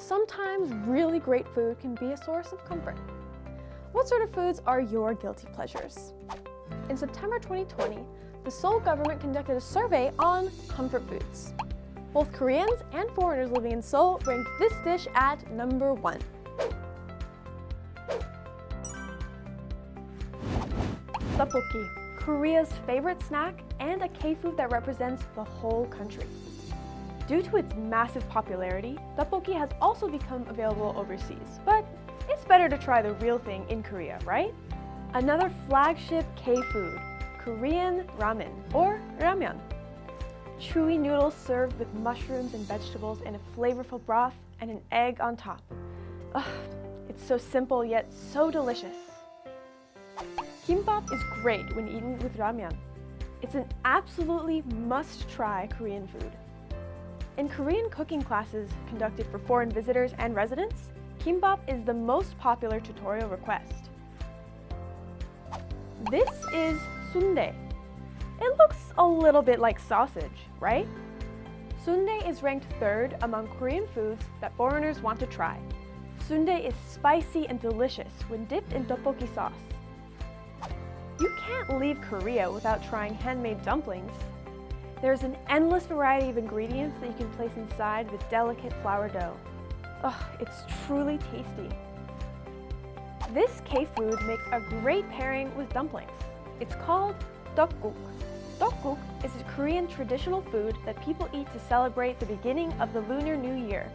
sometimes really great food can be a source of comfort. What sort of foods are your guilty pleasures? In September 2020, the Seoul government conducted a survey on comfort foods. Both Koreans and foreigners living in Seoul ranked this dish at number 1. Tteokbokki, Korea's favorite snack and a K-food that represents the whole country. Due to its massive popularity, tteokbokki has also become available overseas, but it's better to try the real thing in Korea, right? Another flagship K-food, Korean ramen or ramyeon. Chewy noodles served with mushrooms and vegetables in a flavorful broth and an egg on top. Ugh, it's so simple yet so delicious. Kimbap is great when eaten with ramyeon. It's an absolutely must-try Korean food. In Korean cooking classes conducted for foreign visitors and residents, kimbap is the most popular tutorial request. This is sundae. It looks a little bit like sausage, right? Sundae is ranked 3rd among Korean foods that foreigners want to try. Sundae is spicy and delicious when dipped in tteokbokki sauce. You can't leave Korea without trying handmade dumplings. There's an endless variety of ingredients that you can place inside the delicate flour dough. Ugh, it's truly tasty. This K-food makes a great pairing with dumplings. It's called tteokguk. Tteokguk is a Korean traditional food that people eat to celebrate the beginning of the Lunar New Year.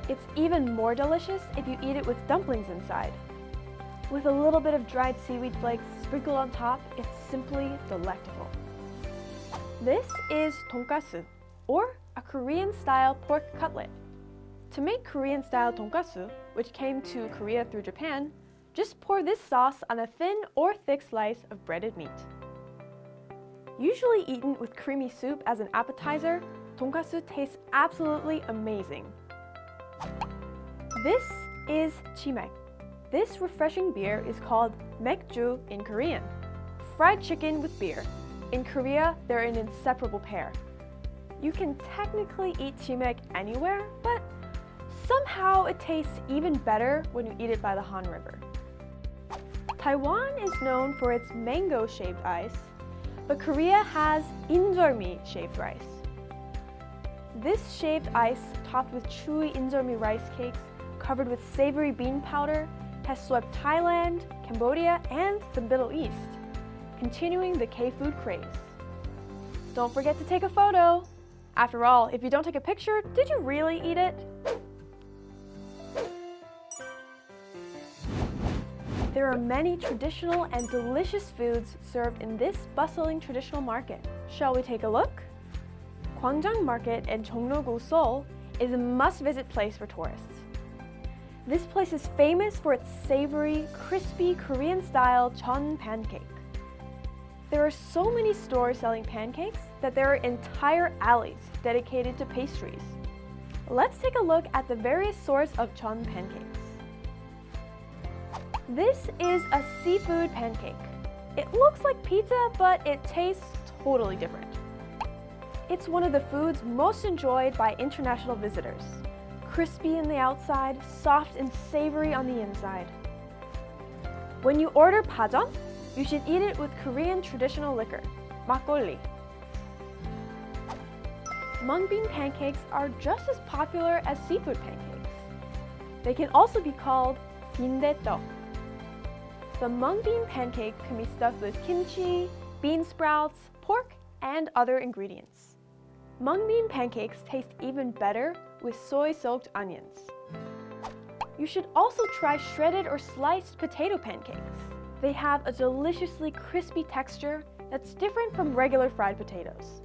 It's even more delicious if you eat it with dumplings inside. With a little bit of dried seaweed flakes sprinkled on top, it's simply delectable. This is tonkatsu, or a Korean-style pork cutlet. To make Korean-style tonkatsu, which came to Korea through Japan, just pour this sauce on a thin or thick slice of breaded meat. Usually eaten with creamy soup as an appetizer, tonkatsu tastes absolutely amazing. This is chimek. This refreshing beer is called 맥주 in Korean. Fried chicken with beer. In Korea, they're an inseparable pair. You can technically eat chimek anywhere, but somehow it tastes even better when you eat it by the Han River. Taiwan is known for its mango shaved ice, but Korea has injeolmi shaved rice. This shaved ice, topped with chewy injeolmi rice cakes, covered with savory bean powder, has swept Thailand, Cambodia, and the Middle East, continuing the K-food craze. Don't forget to take a photo! After all, if you don't take a picture, did you really eat it? There are many traditional and delicious foods served in this bustling traditional market. Shall we take a look? Gwangjang Market in Jongno-gu, Seoul is a must-visit place for tourists. This place is famous for its savory, crispy Korean-style jeon pancake. There are so many stores selling pancakes that there are entire alleys dedicated to pastries. Let's take a look at the various sorts of jeon pancakes. This is a seafood pancake. It looks like pizza, but it tastes totally different. It's one of the foods most enjoyed by international visitors. Crispy in the outside, soft and savory on the inside. When you order pajeon, you should eat it with Korean traditional liquor, makgeolli. Mung bean pancakes are just as popular as seafood pancakes. They can also be called bindae-tteok. The mung bean pancake can be stuffed with kimchi, bean sprouts, pork, and other ingredients. Mung bean pancakes taste even better with soy-soaked onions. You should also try shredded or sliced potato pancakes. They have a deliciously crispy texture that's different from regular fried potatoes.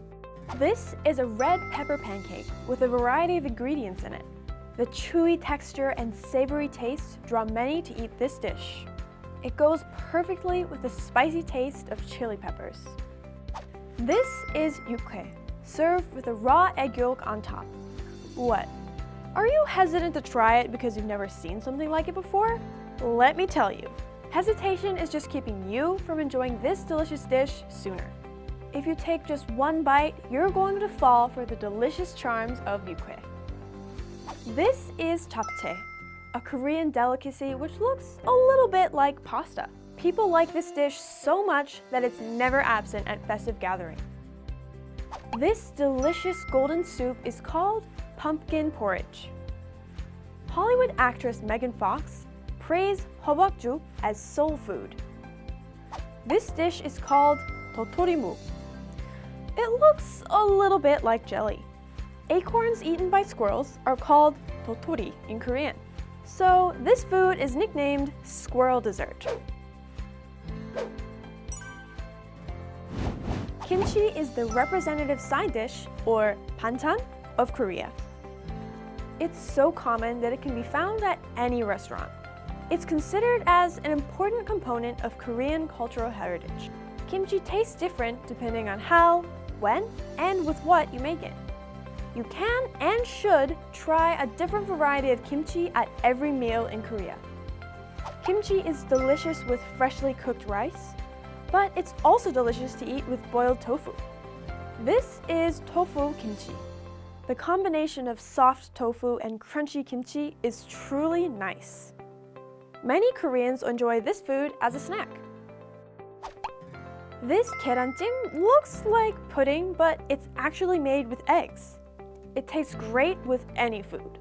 This is a red pepper pancake with a variety of ingredients in it. The chewy texture and savory taste draw many to eat this dish. It goes perfectly with the spicy taste of chili peppers. This is yukhae, served with a raw egg yolk on top. What? Are you hesitant to try it because you've never seen something like it before? Let me tell you, hesitation is just keeping you from enjoying this delicious dish sooner. If you take just one bite, you're going to fall for the delicious charms of yukhae. This is japchae, a Korean delicacy which looks a little bit like pasta. People like this dish so much that it's never absent at festive gatherings. This delicious golden soup is called pumpkin porridge. Hollywood actress Megan Fox praised hobeokju as soul food. This dish is called dotorimu. It looks a little bit like jelly. Acorns eaten by squirrels are called dotori in Korean. So this food is nicknamed squirrel dessert. Kimchi is the representative side dish, or banchan, of Korea. It's so common that it can be found at any restaurant. It's considered as an important component of Korean cultural heritage. Kimchi tastes different depending on how, when, and with what you make it. You can and should try a different variety of kimchi at every meal in Korea. Kimchi is delicious with freshly cooked rice, but it's also delicious to eat with boiled tofu. This is tofu kimchi. The combination of soft tofu and crunchy kimchi is truly nice. Many Koreans enjoy this food as a snack. This 계란찜 looks like pudding, but it's actually made with eggs. It tastes great with any food.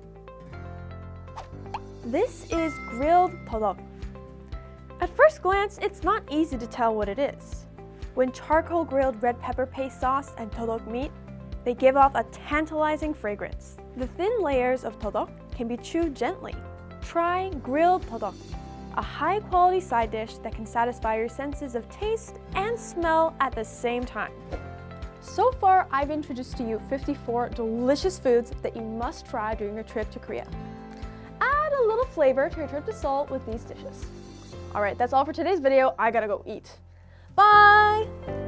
This is grilled tteok. At first glance, it's not easy to tell what it is. When charcoal grilled red pepper paste sauce and tteok meet, they give off a tantalizing fragrance. The thin layers of tteok can be chewed gently. Try grilled tteok, a high-quality side dish that can satisfy your senses of taste and smell at the same time. So far, I've introduced to you 54 delicious foods that you must try during your trip to Korea. Add a little flavor to your trip to Seoul with these dishes. Alright, that's all for today's video. I gotta go eat. Bye!